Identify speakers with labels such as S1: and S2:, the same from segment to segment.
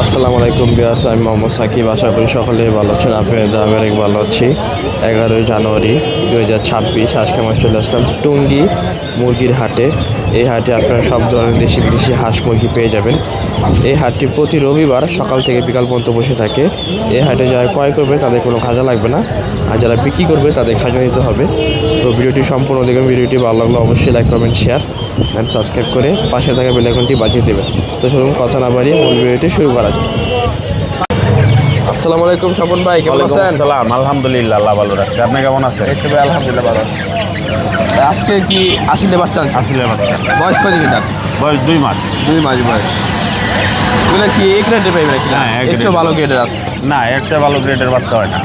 S1: আসসালামু আলাইকুম ভিউয়ার্স, আমি মোহাম্মদ সাকিব। আশা করি সকলেই ভালো আছেন। আপনাদের আমি অনেক ভালো আছি। 11ই জানুয়ারি 2026 আজকে আমরা চলে আসলাম টুঙ্গি মুরগির হাটে। এই হাটে আপনারা সব ধরনের দেশি বিদেশি হাঁস মুরগি পেয়ে যাবেন। এই হাটটি প্রতি রবিবার সকাল থেকে বিকাল পর্যন্ত বসে থাকে। এই হাটে যারা ক্রয় করবে তাদের কোনো খাজা লাগবে না, আর যারা বিক্রি করবে তাদের খাজা নিতে হবে। তো ভিডিওটি সম্পূর্ণ দেখবেন। ভিডিওটি ভালো লাগলে অবশ্যই like comment share and subscribe করে পাশে থাকা বেল আইকনটি বাজিয়ে দেবেন। তো চলুন কথা না বাড়িয়ে মূল ভিডিওটি শুরু করা যাক। আসসালামু আলাইকুম স্বপন ভাই, কেমন আছেন?
S2: আসসালাম, আলহামদুলিল্লাহ, আল্লাহ ভালো রাখছে। আপনি কেমন আছেন?
S1: এই তো ভাই আলহামদুলিল্লাহ ভালো আছি। আজকে কি আসলে বাচ্চা আনছেন?
S2: আসলে বাচ্চা
S1: বয়স কত দিন?
S2: বয়স 2 মাস।
S1: 2 মাস বয়স। এগুলো কি এক রেটে পাইবে নাকি?
S2: হ্যাঁ, এক
S1: এর চেয়ে
S2: রেটে।
S1: ভালো গ্রেডের আছে?
S2: না, এর চেয়ে ভালো গ্রেডের বাচ্চা হয় না।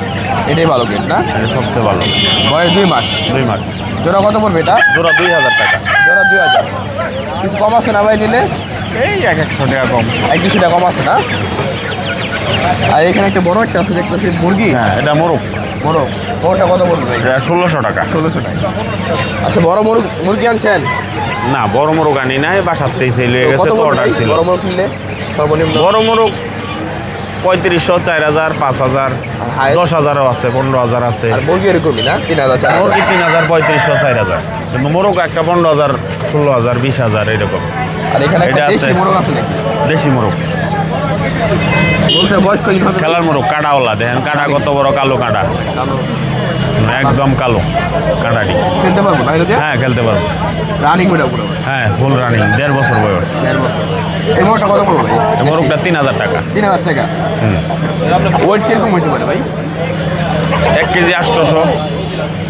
S1: এটাই ভালো গ্রেড না?
S2: এটা সবচেয়ে ভালো।
S1: বয়স 2 মাস।
S2: 2 মাস।
S1: জোড়া কত পড়বে এটা?
S2: জোড়া 2000 টাকা।
S1: জোড়া 2000। কিছু কম আছে না ভাই নিলে?
S2: এই 100 টাকা কম।
S1: 100 টাকা কম আছে না? আর এখানে একটা বড় একটা আছে দেখতেছি মুরগি।
S2: হ্যাঁ, এটা মোরগ।
S1: বড় বড়টা কত পড়বে ভাই?
S2: এটা 1600 টাকা।
S1: 1600 টাকা। আচ্ছা, বড় মুরগি আনছেন?
S2: না, বড় মোরগ আনি নাই, বাসাতেই সেল হয়ে গেছে।
S1: কত
S2: তো
S1: পড়বে
S2: অর্ডার
S1: ভাই
S2: ছিল।
S1: বড় মুরগ কিনলে? সর্বনিম্ন
S2: বড় মোরগ 3500, 4000, 5000,
S1: highest?
S2: 10000ও আছে, 15000 আছে।
S1: আর মুরগি এরকমই না? 3000 4000?
S2: মুরগি 3000, 3500, 4000। কিন্তু মোরগ একটা 15000, 16000, 20000 এরকম।
S1: আর এখানে একটা
S2: এটা
S1: দেশি
S2: আছে।
S1: মোরগ আছে নাকি?
S2: দেশি মোরগ,
S1: মোরগটার বয়স কত দিন হবে?
S2: খেলার মোরগ, কাঁটাওয়ালা। দেখেন কাঁটা কত বড়, কালো কাঁটা, একদম কালো কাঁটাটি।
S1: খেলতে পারবো না এটা?
S2: হ্যাঁ, খেলতে পারবো।
S1: রানিং ওটা পুরো?
S2: হ্যাঁ, ফুল রানিং, 1.5 বছর বয়স।
S1: 1.5 বছর। এই মোরগটা কত পড়বে ভাই?
S2: এই মোরগটা 3000 টাকা।
S1: 3000 টাকা।
S2: হুম।
S1: ওয়েট কিরকম হইতে পারে ভাই?
S2: 1 কেজি 800।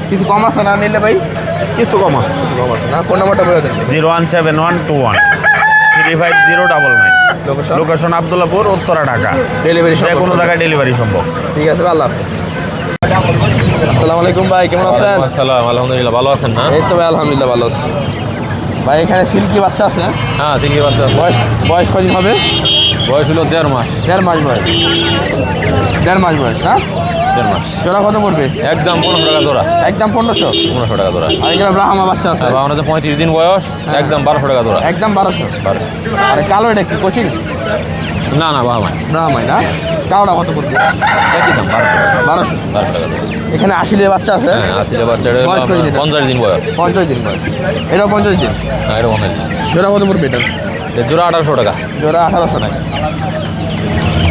S1: কিছু কম আছে না নিলে ভাই?
S2: কিছু কম আছে।
S1: কিছু কম আছে না? ফোন নাম্বারটা বলে দেন।
S2: 01712 35099।
S1: Location?
S2: Location Abdullahpur, Uttara, Dhaka.
S1: Delivery
S2: যে কোনো জায়গায় ডেলিভারি সম্ভব।
S1: ঠিক আছে, আল্লাহ হাফেজ। আসসালামু আলাইকুম ভাই, কেমন আছেন?
S3: আসসালাম, আলহামদুলিল্লাহ ভালো আছেন না?
S1: এই তো ভাই আলহামদুলিল্লাহ ভালো আছি। ভাই এখানে সিল্কি বাচ্চা আছে?
S3: হ্যাঁ, সিল্কি বাচ্চা।
S1: বয়স কদিন হবে?
S3: বয়স হলো 1.5 মাস।
S1: 1.5 মাস বয়স। 1.5 মাস বয়স না?
S3: 1.5 মাস।
S1: জোড়া কত পড়বে?
S3: একদম 1500 টাকা জোড়া।
S1: একদম 1500।
S3: 1500 টাকা জোড়া।
S1: আর এখানে ব্রাহ্মা বাচ্চা আছে?
S3: আর আমাদের 35 দিন বয়স, একদম 1200 টাকা জোড়া।
S1: একদম 1200।
S3: 1200।
S1: আর কালো এটা কি কোচিং?
S3: না না, বাহামাই।
S1: ব্রাহ্মাই না? কালোটা কত পড়বে?
S3: একই দাম, 1200
S1: 1200।
S3: টাকা জোড়া।
S1: এখানে 80 বাচ্চা আছে?
S3: হ্যাঁ, 80 বাচ্চা। এটা
S1: বয়স কত দিন?
S3: 50 দিন বয়স।
S1: 50 দিন বয়স। এটাও 50 দিন।
S3: হ্যাঁ, এটা 50 দিন।
S1: জোড়া কত পড়বে এটা?
S3: এটা জোড়া 1800 টাকা।
S1: জোড়া 1800 টাকা।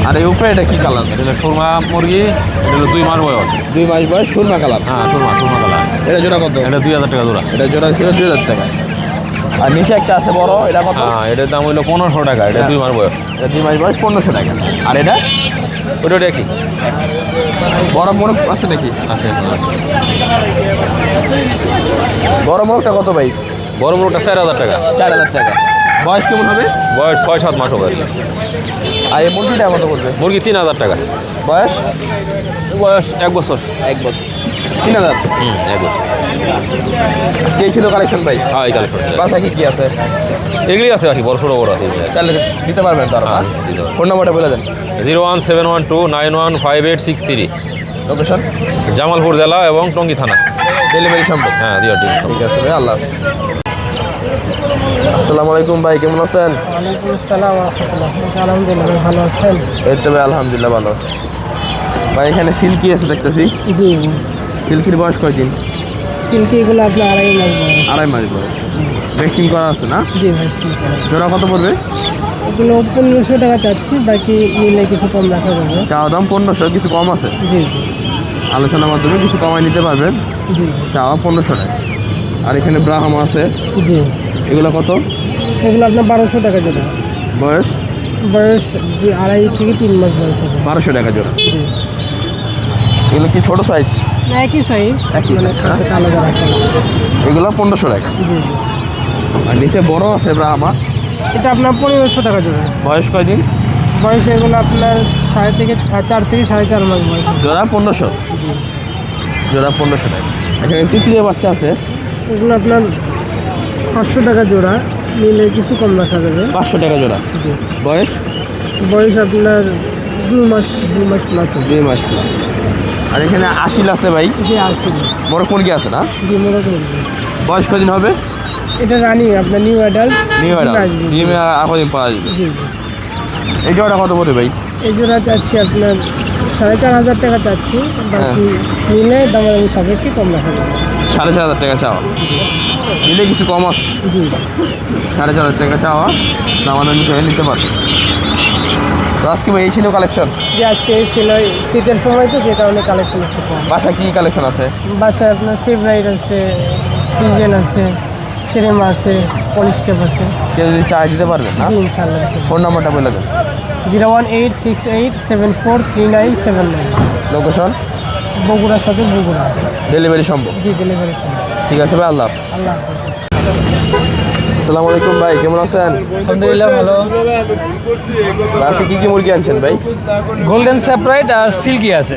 S1: আর এই উপরে এটা কি কালার?
S3: এটা সুরমা মুরগি। এটা হলো 2 মাস বয়স।
S1: 2 মাস বয়স, সুরমা কালার।
S3: হ্যাঁ, সুরমা কালার।
S1: এটা জোড়া কত?
S3: এটা 2000 টাকা জোড়া।
S1: এটা জোড়া ছিল 2000 টাকা। আর নিচে একটা আছে বড়, এটা কত?
S3: হ্যাঁ, এটার দাম হলো 1500 টাকা। এটা 2 মাস বয়স।
S1: এটা 2 মাস বয়স, 1500 টাকা। আর এটা
S3: ওটা কি
S1: বড় মোরগ আছে নাকি?
S3: আছে?
S1: বড় মোরগটা কত ভাই?
S3: বড় মুরগটা 4000 টাকা।
S1: 4000 টাকা। বয়স কেমন হবে?
S3: বয়স 6-7 মাস হবে।
S1: আর এই মুরগিটা কত পড়বে?
S3: মুরগি 3000 টাকা।
S1: বয়স?
S3: বয়স 1 বছর।
S1: 1 বছর। 3000।
S3: 1 বছর।
S1: আজকে এই ছিল কালেকশন ভাই?
S3: হ্যাঁ, এই কালেকশন।
S1: বাসা কি আছে?
S3: এগুলি আছে আর কি, বড় ছোটো বড় আছে।
S1: তাহলে দিতে পারবেন তো? আর
S3: হ্যাঁ, দিতে পারবো।
S1: ফোন নাম্বারটা বলে দেন।
S3: 01712915863।
S1: লোকেশন?
S3: জামালপুর জেলা এবং টঙ্গী থানা।
S1: ডেলিভারি সম্ভব?
S3: হ্যাঁ, দিয়ে দিন।
S1: ঠিক আছে ভাই, আল্লাহ হাফেজ। আসসালামু আলাইকুম ভাই, কেমন আছেন?
S4: ওয়ালাইকুম আসসালাম রাহমাতুল্লাহ। আলহামদুলিল্লাহ, ভালো আছেন?
S1: এই তো ভাই আলহামদুলিল্লাহ ভালো আছি। ভাই এখানে সিল্কি আছে দেখতেছি।
S4: জি,
S1: সিল্কির বয়স কয়দিন?
S4: সিল্কি এগুলো আপনার 2.5 মাস বয়স।
S1: 2.5 মাস বয়স। ভ্যাকসিন করা আছে না?
S4: জি ভ্যাকসিন করা।
S1: জোড়া কত পড়বে?
S4: এগুলো 1500 টাকা চাচ্ছি, বাকি নিলে কিছু কম রাখা যাবে।
S1: চাওয়া দাম 1500, কিছু কম আছে?
S4: জি
S1: আলোচনার মাধ্যমে কিছু কমাই নিতে পারবেন।
S4: জি
S1: চাওয়া 1500 টাকা। আর এখানে ব্রাহ্মা আছে,
S4: জি।
S1: এগুলো কত?
S4: এগুলো আপনার 1200 টাকা জোড়া।
S1: বয়স?
S4: বয়স 2.5 থেকে 3 মাস বয়স হবে।
S1: 1200 টাকা জোড়া।
S4: জি,
S1: এগুলো কি ছোট সাইজ?
S4: একই সাইজ,
S1: একই
S4: মানে
S1: size,
S4: কাছে আলাদা রাখা আছে।
S1: এগুলো 1500 টাকা।
S4: জি জি।
S1: আর নিচে বড় আছে ব্রাহ্মা,
S4: এটা আপনার 1500 টাকা জোড়া।
S1: বয়স কয়দিন?
S4: বয়স এগুলো আপনার 4 থেকে 4.5 মাস বয়স।
S1: জোড়া 1500।
S4: জি,
S1: জোড়া 1500 টাকা। এখানে তিতলির বাচ্চা আছে,
S4: এগুলো আপনার 500 টাকা জোড়া, নিলে কিছু কম রাখা যাবে।
S1: 500 টাকা জোড়া।
S4: জি।
S1: বয়স?
S4: বয়স আপনার 2 মাস প্লাস হবে।
S1: 2 মাস প্লাস। আর এখানে আশিল আছে ভাই,
S4: জি আসি।
S1: বড় মুরগি আছে না?
S4: জি মোরগ মুরগি।
S1: বয়স কদিন হবে?
S4: এটা রানি আপনার নিউ অ্যাডাল্ট।
S1: New adult. ডিমে আর কদিন পাওয়া যাবে?
S4: জি জি।
S1: এই জোড়াটা কত পড়বে ভাই?
S4: এই জোড়া চাচ্ছি আপনার 4,500 টাকা চাচ্ছি, বাকি নিলে দামাদামি সাপেক্ষে কম রাখা যাবে।
S1: 4,500 টাকা চাওয়া, নিলে কিছু কম আছে।
S4: জি
S1: 4,500 টাকা চাওয়া, দামাদামি করে নিতে পারবে। তো আজকে ভাই এই ছিল কালেকশন।
S4: যে আজকে এই ছিল শীতের সময়, তো যে কারণে কালেকশন একটু কম।
S1: বাসায় কী কালেকশন আছে?
S4: বাসায় আপনার সেভরাইট আছে, ফ্রিজেন আছে, সেরেমা আছে, পলিশ ক্যাপ আছে।
S1: কেউ যদি চায় দিতে পারবেন না?
S4: জি ইনশাল্লাহ।
S1: ফোন নাম্বারটা বলে দেন।
S4: 01868743979।
S1: লোকেশন?
S4: বগুড়ার সাথে বগুড়া।
S1: ডেলিভারি সম্ভব?
S4: জি ডেলিভারি সময়।
S1: ঠিক আছে ভাই, আল্লাহ হাফেজ।
S4: আল্লাহ হাফেজ।
S1: আসসালামু আলাইকুম ভাই, কেমন আছেন?
S5: আলহামদুলিল্লাহ ভালো।
S1: আজকে কী কী মুরগি আনছেন ভাই?
S5: গোল্ডেন সেপারেট আর সিল্কি আছে।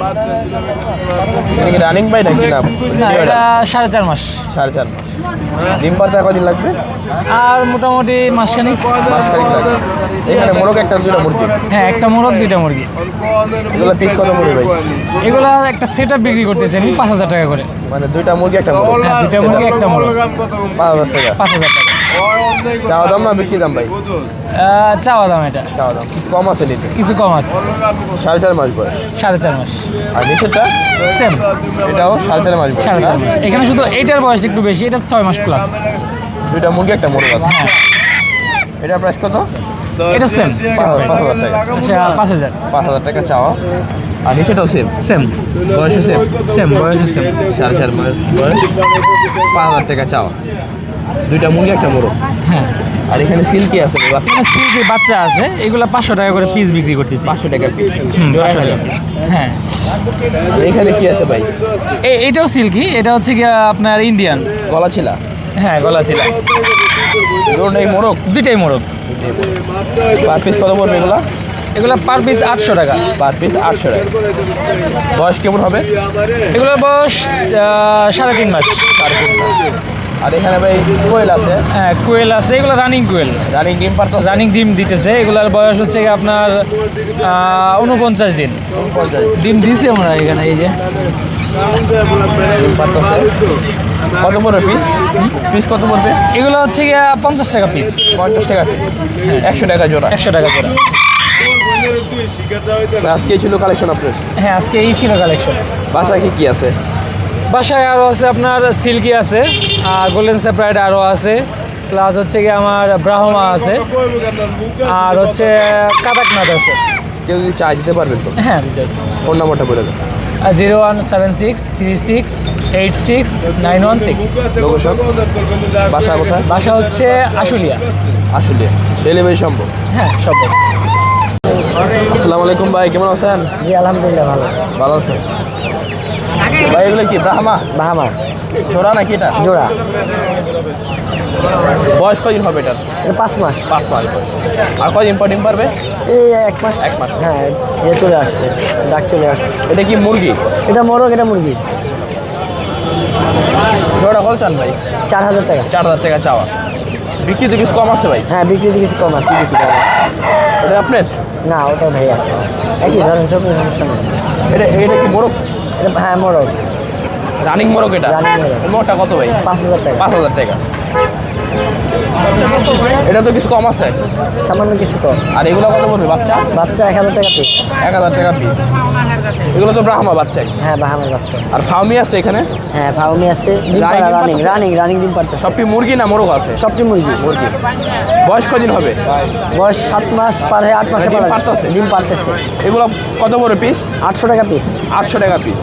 S1: এটা কি রানিং ভাই নাকি না?
S5: না এটা 4.5 মাস।
S1: 4.5 মাস। ডিম পারতে কদিন লাগবে?
S5: আর মোটামুটি মাসখানেক।
S1: মাসখানিক লাগবে। এখানে মোরগ একটা দুটো মুরগি।
S5: হ্যাঁ একটা মোরগ 2টা মুরগি।
S1: এগুলো পিস কত পড়বে ভাই?
S5: এগুলা একটা সেট আপ বিক্রি করতেছি আমি 5,000 টাকা করে।
S1: মানে দুইটা মুরগি একটা মোরগ?
S5: হ্যাঁ 2টা মুরগি একটা মোরগ
S1: 5,000 টাকা।
S5: 5,000 টাকা।
S1: চাওয়া দাম না বিক্রি দাম ভাই?
S5: চাওয়া দাম এটা।
S1: চাওয়া দাম কিছু কম আছে নিতে?
S5: কিছু কম আছে।
S1: 4.5 মাস বয়স।
S5: 4.5 মাস।
S1: আর নিচেরটা?
S5: সেম
S1: এটাও 4.5 মাস বয়স।
S5: 4.5 মাস। এখানে শুধু এইটার বয়স একটু বেশি, এটা 6 মাস প্লাস।
S1: দুইটা মুরগি একটা মোরগ আছে।
S5: হ্যাঁ
S1: এটার প্রাইস কত?
S5: এটা সেম
S1: 5,000 টাকা।
S5: 5,000।
S1: 5,000 টাকা চাওয়া। আর নিচেটাও সেম?
S5: সেম
S1: বয়সও সেম?
S5: সেম বয়সও সেম।
S1: 4.5 মাস বয়স, 5,000 টাকা চাওয়া। দুইটা মুরগি একটা মোরগ।
S5: হ্যাঁ
S1: আর এখানে সিল্কি আছে বাবা,
S5: এখানে সিল্কি বাচ্চা আছে, এগুলা 500 টাকা করে পিস বিক্রি করতেছি।
S1: 500 টাকা পিস।
S5: 500 টাকা পিস। হ্যাঁ
S1: আর এখানে কি আছে ভাই?
S5: এইটাও সিল্কি, এটা হচ্ছে গিয়ে আপনার ইন্ডিয়ান।
S1: গলা ছিলা?
S5: হ্যাঁ গলা ছিল।
S1: দুটোই মোরগ?
S5: দুইটাই মোরগ।
S1: পার পিস কত পড়বে এগুলা?
S5: এগুলা পার পিস 800 টাকা।
S1: পার পিস 800 টাকা। বয়স কেমন হবে?
S5: এগুলোর বয়স 3.5 মাস।
S1: 3.5 মাস। আর এখানে ভাই কোয়েল আছে?
S5: হ্যাঁ কোয়েল আছে, এগুলো রানিং কোয়েল।
S1: রানিং ডিম পারতো?
S5: রানিং ডিম দিতেছে। এগুলার বয়স হচ্ছে গিয়ে আপনার 49 দিন।
S1: 50
S5: ডিম দিছে আমরা এখানে, এই যে
S1: ডিম পারতেছে। কত পড়বে পিস? পিস কত পড়বে?
S5: এগুলো হচ্ছে গিয়ে 50 টাকা পিস।
S1: 50 টাকা পিস। 100 টাকা জোড়া।
S5: 100 টাকা করে।
S1: আজকে ছিল কালেকশন আপনার?
S5: হ্যাঁ আজকে এই ছিল কালেকশন।
S1: বাসায় কি কি আছে?
S5: বাসায় আরও আছে আপনার সিল্কি আছে, আর গোল্ডেন সেপারেট আরও আছে, প্লাস হচ্ছে কি আমার ব্রাহ্মা আছে, আর হচ্ছে কাদাকনাথ আছে।
S1: কেউ যদি চাই দিতে পারবেন তো?
S5: হ্যাঁ
S1: ফোন নাম্বারটা বলে দেন।
S5: 017636916।
S1: লোকেশন? বাসা কোথায়?
S5: বাসা হচ্ছে আশুলিয়া।
S1: আসলে ডেলিভারি সম্ভব?
S5: হ্যাঁ সব।
S1: আসসালামু আলাইকুম ভাই, কেমন আছেন?
S4: জি আলহামদুলিল্লাহ ভালো।
S1: ভালো আছেন ভাই? এগুলো কি ব্রাহ্মা?
S4: বাহামা
S1: জোড়া নাকি এটা?
S4: জোড়া।
S1: বয়স কদিন হবে এটার?
S4: 5 মাস।
S1: 5 মাস বয়স। আর কদিন পর ডিম পারবে?
S4: এই 1 মাস।
S1: 1 মাস।
S4: হ্যাঁ এ চলে আসছে, ডাক চলে আসছে।
S1: এটা কি মুরগি?
S4: এটা মোরগ, এটা মুরগি।
S1: জোড়া কত চান ভাই?
S4: 4,000 টাকা।
S1: 4,000 টাকা চাওয়া। বিক্রি তো কিছু কম আছে ভাই?
S4: হ্যাঁ বিক্রিতে কিছু কম আছে, কিছু কম আছে।
S1: এটা আপনার?
S4: না ওটা ভাইয়া একই ধরেন, সব সমস্যা নেই।
S1: এটা কি মোরগ?
S4: এটা হ্যাঁ মোরগ,
S1: রানিং মোরগ এটা?
S4: Running মোরগ।
S1: এই মোরগটা কত ভাই?
S4: 5,000 টাকা।
S1: 5,000 টাকা। এটা তো কিছু কম আছে।
S4: সামান্য কিছু কম।
S1: আর এগুলো কত পড়বে বাচ্চা?
S4: বাচ্চা 1,000 টাকা পিস।
S1: 1,000 টাকা পিস। এগুলো তো ব্রাহ্মা বাচ্চাই।
S4: হ্যাঁ বাহামার বাচ্চা।
S1: আর ফার্মি আছে এখানে?
S4: হ্যাঁ ফাউমি আছে, ডিম
S1: Running
S4: পাড়া,
S1: ডিম
S4: রানিং
S1: পাড়তেছে?
S4: রানিং রানিং ডিম পারতেছে।
S1: সবটি মুরগি না মোরগ আছে?
S4: সবটি মুরগি।
S1: মুরগি। বয়স কদিন হবে?
S4: বয়স 7 মাস পার হয়ে 8 মাসে
S1: ডিম
S4: পারা
S1: পারতেছে?
S4: ডিম পারতেছে।
S1: এগুলো কত বড় পিস?
S4: 800 টাকা পিস।
S1: 800 টাকা পিস।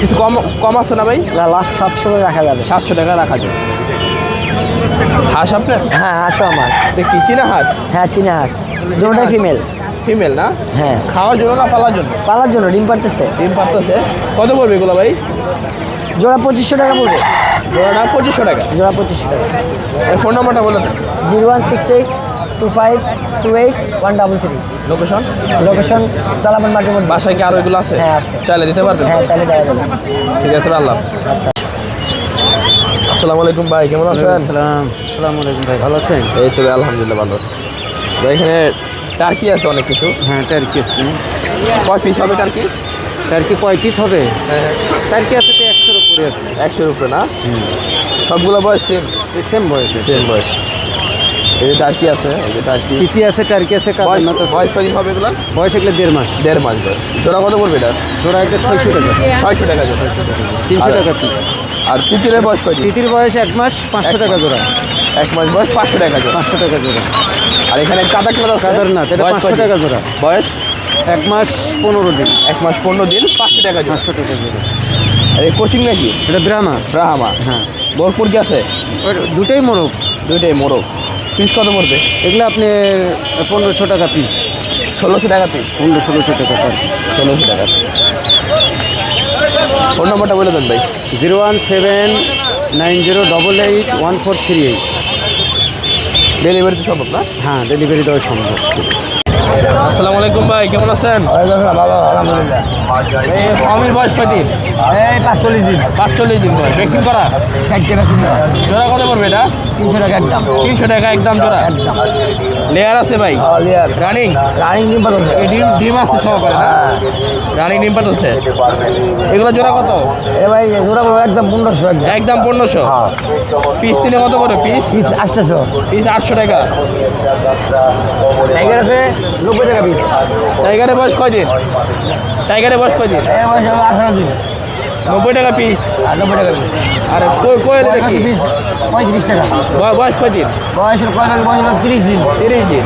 S1: কিছু কম কম আছে না ভাই?
S4: না লাস্ট 700 করে রাখা যাবে।
S1: 700 টাকা রাখা যায়। হাঁস আপনার?
S4: হ্যাঁ হাঁসও আমার।
S1: তো কি চীনা হাঁস?
S4: হ্যাঁ চীনা হাঁস, দুটোটাই ফিমেল।
S1: ফিমেল না?
S4: হ্যাঁ
S1: খাওয়ার জন্য না পালার জন্য?
S4: পালার জন্য, ডিম পারতেছে।
S1: ডিম পারতেছে। কত পড়বে এগুলো ভাই?
S4: জোড়া 2500 টাকা পড়বে।
S1: জোড়াটা 2500 টাকা।
S4: জোড়া 2500 টাকা।
S1: ফোন নাম্বারটা বলে দেন।
S4: 01682528
S1: লোকেশন?
S4: লোকেশন চালাবেন মাঠের মধ্যে।
S1: বাসায় কি আরো এগুলো আছে?
S4: হ্যাঁ, আছে।
S1: চাইলে দিতে পারবেন?
S4: হ্যাঁ চাইলে দেওয়া যাবে।
S1: ঠিক আছে ভাই, আল্লাহ হাফেজ।
S4: আচ্ছা
S1: আসসালামু আলাইকুম ভাই, কেমন আছেন?
S6: আসসালামু আলাইকুম ভাই, ভালো আছেন?
S1: এই তো ভাই, আলহামদুলিল্লাহ ভালো আছি ভাই। এখানে টার্কি আছে অনেক কিছু।
S6: হ্যাঁ টার্কি আছে।
S1: কয় পিস হবে টার্কি?
S6: টার্কি কয় পিস হবে?
S1: হ্যাঁ,
S6: টার্কি আছে তো 100-এর উপরে আছে।
S1: 100-এর উপরে না? সবগুলো বয়স সেম?
S6: সেম বয়সে।
S1: সেম বয়স। এই যে টার্কি আছে, এই যে টার্কি।
S6: পিসি আছে, টার্কি আছে,
S1: বয়স
S6: কাদারনাথ আছে।
S1: বয়স কদিন হবে এগুলো?
S6: বয়স এগুলো 1.5 মাস।
S1: 1.5 মাস বয়স। জোড়া কত পড়বে এটা?
S6: জোড়া একটা 600 টাকা,
S1: 600 টাকা জোড়া।
S6: 300 টাকা পিস।
S1: আর তিতিরের বয়স কয়দিন?
S6: তিতির বয়স 1 মাস, 500 টাকা জোড়া।
S1: 1 মাস বয়স 500 টাকা জোড়া।
S6: 500 টাকা জোড়া।
S1: আর এখানে কাদাকনাথ আছে,
S6: কাদারনাথ, এটা
S1: বয়স
S6: 500
S1: কয়দিন?
S6: টাকা জোড়া।
S1: বয়স
S6: 1 মাস 15 দিন।
S1: 1 মাস 15 দিন, 500 টাকা জোড়া।
S6: 500 টাকা জোড়া।
S1: আর এই কোচিং নাকি?
S6: এটা ব্রাহ্মা।
S1: ব্রাহ্মা।
S6: হ্যাঁ,
S1: বোরপুর কি আছে?
S6: ওই দুটোই মোরগ।
S1: দুইটাই মোরগ। পিস কত পড়বে?
S6: এগুলো আপনি 1500 টাকা পিস।
S1: 1600 টাকা পিস।
S6: 1500 টাকা পার।
S1: 1600 টাকা পিস। ফোন নম্বরটা বলে দেন ভাই।
S6: 01790881438।
S1: ডেলিভারি তো সম্ভব না?
S6: হ্যাঁ, ডেলিভারি দেওয়া সম্ভব।
S1: আসসালামু আলাইকুম ভাই, কেমন আছেন?
S6: আলহামদুলিল্লাহ।
S1: এই ফার্মের বয়স কয়দিন?
S6: এই 45 দিন।
S1: 45 দিন বয়স। ভ্যাকসিন করা? জোড়া কত পড়বে এটা?
S6: 300 টাকা একদম।
S1: 300 টাকা একদম জোড়া। লেয়ার আছে ভাই? রানিং?
S6: রানিং ডিম পাচ্ছে।
S1: এই ডিম আছে সহকারে না? রানিং ডিম পাচ্ছে। এগুলো জোড়া কত?
S6: এ ভাই জোড়া করবো একদম 1500 একদম।
S1: একদম 1500। পিস তিনে কত পড়বে পিস?
S6: পিস 800।
S1: পিস 800 টাকা।
S6: টাইগার আছে 90 টাকা পিস।
S1: টাইগারের বয়স কয়দিন? টাইগারের বয়স কয়দিন?
S6: এ ভাই 18 দিন।
S1: 90 টাকা পিস।
S6: 90 টাকা পিস।
S1: আর কোয়েল দেখি
S6: পিস 35 টাকা।
S1: বয়স কয়দিন?
S6: বয়সের কয় লাগে? বয়স 30 দিন।
S1: 30 দিন।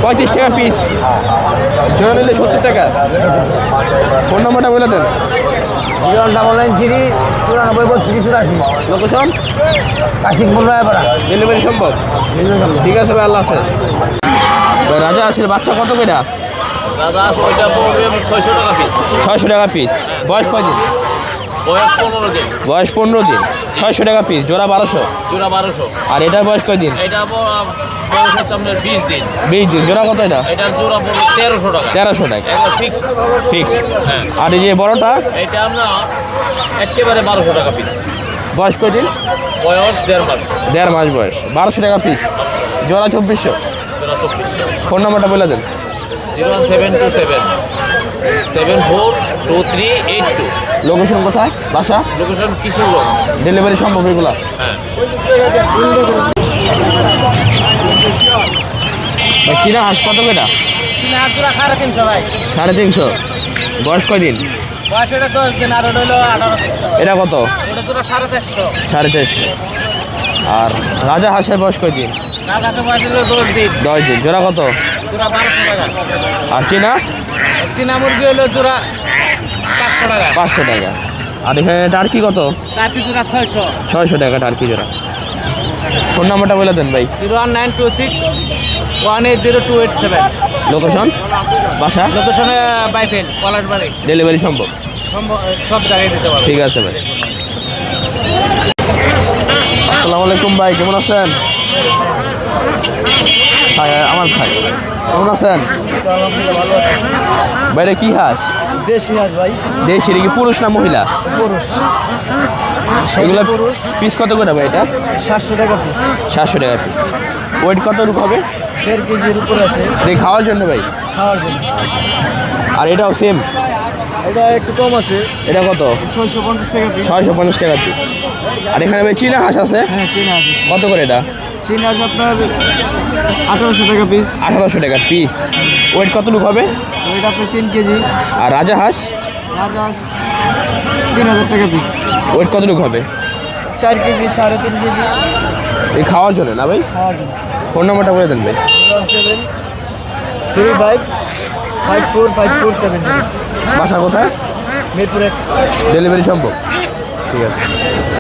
S1: 35 টাকা পিস। জোড়া নিলে 70 টাকা। ফোন নম্বরটা বলে দেন।
S6: 01993 94 82
S1: লোকেশন?
S6: কাশিমপুর রায়পাড়া।
S1: ডেলিভারি সম্ভব? ঠিক আছে ভাই, আল্লাহ হাফেজ। ভাই রাজা হাঁসের বাচ্চা কত করে?
S3: দাদা ওইটা পড়বে 600 টাকা পিস।
S1: 600 টাকা পিস। বয়স কয়দিন?
S3: বয়স 15 দিন।
S1: বয়স 15 দিন। 600 টাকা পিস। জোড়া 1200।
S3: জোড়া 1200।
S1: আর এটার বয়স কয়দিন?
S3: এটা বয়স হচ্ছে আপনার 20 দিন।
S1: 20 দিন। জোড়া কত এটা?
S3: এটার জোড়া পড়বে 1300 টাকা।
S1: 1300 টাকা
S3: একবার ফিক্স।
S1: ফিক্স।
S3: হ্যাঁ।
S1: আর এই যে বড়টা?
S3: এটা আমরা একেবারে 1200 টাকা পিস।
S1: বয়স কয়দিন?
S3: বয়স 1.5 মাস।
S1: 1.5 মাস বয়স। 1200 টাকা পিস। জোড়া 2400।
S3: জোড়া 2400।
S1: ফোন নাম্বারটা বলে দেন।
S3: 01727 742382।
S1: লোকেশন কোথায়? বাসা?
S3: লোকেশন কিশোরগঞ্জ।
S1: ডেলিভারি সম্ভব এগুলা?
S3: হ্যাঁ।
S1: ভাই চীনা হাঁস কত কেটা?
S5: জোড়া 350 ভাই।
S1: 350। বয়স কয়দিন?
S5: বয়স এটা 10 দিন, আর ওটা হলো 18 দিন।
S1: এটা কত?
S5: ওটা জোড়া 450।
S1: 450। আর রাজা হাঁসের বয়স কয়দিন?
S5: রাজহাঁসের বয়স হলো 10 দিন।
S1: 10 দিন। জোড়া কত?
S5: জোড়া 1200 টাকা।
S1: আর চীনা?
S5: চীনা মুরগি হলো জোড়া 500 টাকা।
S1: 500 টাকা। আর এখানে টার্কি কত?
S5: টার্কি জোড়া 600।
S1: 600 টাকা টার্কি জোড়া। ফোন নাম্বারটা বলে দেন ভাই।
S5: 01926 180287।
S1: লোকেশন? বাসা?
S5: লোকেশনে বাইফেল কলারবাড়ি।
S1: ডেলিভারি সম্ভব?
S5: সব জায়গায় দিতে পারবো।
S1: ঠিক আছে ভাই। আসসালামু আলাইকুম ভাই, কেমন আছেন? ভাই আমার ভাই কেমন আছেন?
S6: ভালো আছে।
S1: বাইরে কি হাঁস?
S6: দেশি হাঁস ভাই।
S1: দেশি কি পুরুষ না মহিলা?
S6: পুরুষ।
S1: এগুলো
S6: পুরুষ।
S1: পিস কত করে ভাই এটা?
S6: 700 টাকা পিস।
S1: 700 টাকা পিস। ওয়েট কত রূপ হবে?
S6: 1.5 কেজির উপরে আছে।
S1: দেখি খাওয়ার জন্য ভাই।
S6: খাওয়ার জন্য।
S1: আর এটাও সেম?
S6: এটা একটু কম আছে।
S1: এটা কত?
S6: 650 টাকা পিস।
S1: 650 টাকা পিস। আর এখানে ভাই চীনা হাঁস আছে
S6: হ্যাঁ, চীনা হাঁস আছে।
S1: কত করে এটা?
S6: চীনা হাঁস আপনার 1800 টাকা পিস।
S1: 1800 টাকা পিস। ওয়েট কত রূপ হবে?
S6: ওইটা আপনার 3 কেজি।
S1: আর রাজা হাঁস?
S6: রাজা হাঁস 3000 টাকা পিস।
S1: ওয়েট কত রূপ হবে?
S6: 4 কেজি, 3.5 কেজি।
S1: এই খাওয়ার জন্য না ভাই?
S6: খাওয়ার জন্য।
S1: ফোন নাম্বারটা বলে দেন ভাই।
S6: 35 545477।
S1: বাসা কোথায়?
S6: মিরপুর 1।
S1: ডেলিভারি সম্ভব? ঠিক আছে।